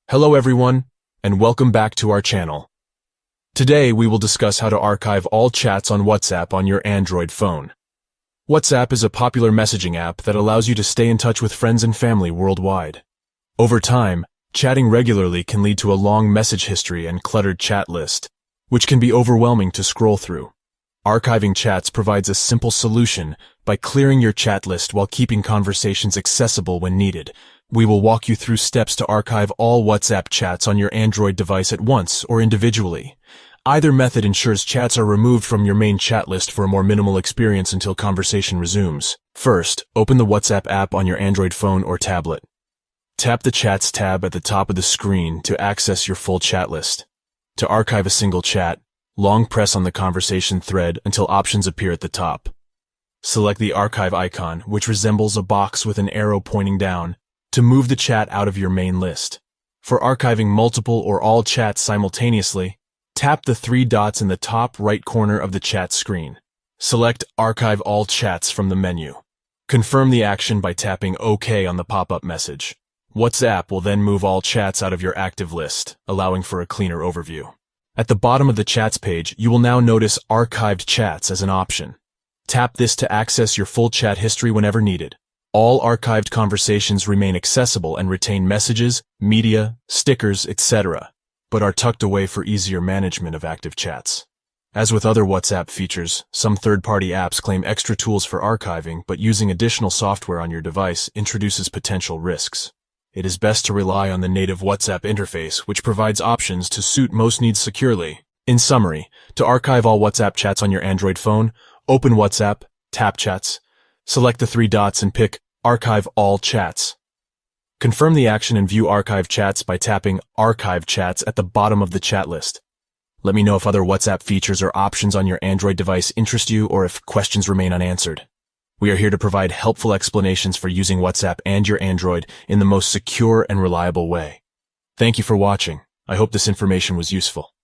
Hello everyone, and welcome back to our channel. Today we will discuss how to archive all chats on WhatsApp on your Android phone. WhatsApp is a popular messaging app that allows you to stay in touch with friends and family worldwide. Over time, chatting regularly can lead to a long message history and cluttered chat list, which can be overwhelming to scroll through. Archiving chats provides a simple solution by clearing your chat list while keeping conversations accessible when needed. We will walk you through steps to archive all WhatsApp chats on your Android device at once or individually. Either method ensures chats are removed from your main chat list for a more minimal experience until conversation resumes. First, open the WhatsApp app on your Android phone or tablet. Tap the Chats tab at the top of the screen to access your full chat list. To archive a single chat, long press on the conversation thread until options appear at the top. Select the archive icon, which resembles a box with an arrow pointing down, to move the chat out of your main list. For archiving multiple or all chats simultaneously, tap the three dots in the top right corner of the chat screen. Select Archive All Chats from the menu. Confirm the action by tapping OK on the pop-up message. WhatsApp will then move all chats out of your active list, allowing for a cleaner overview. At the bottom of the Chats page, you will now notice Archived Chats as an option. Tap this to access your full chat history whenever needed. All archived conversations remain accessible and retain messages, media, stickers, etc., but are tucked away for easier management of active chats. As with other WhatsApp features, some third-party apps claim extra tools for archiving, but using additional software on your device introduces potential risks. It is best to rely on the native WhatsApp interface, which provides options to suit most needs securely. In summary, to archive all WhatsApp chats on your Android phone, open WhatsApp, tap Chats, select the three dots and pick Archive All Chats. Confirm the action and view archive chats by tapping Archive Chats at the bottom of the chat list. Let me know if other WhatsApp features or options on your Android device interest you or if questions remain unanswered. We are here to provide helpful explanations for using WhatsApp and your Android in the most secure and reliable way. Thank you for watching. I hope this information was useful.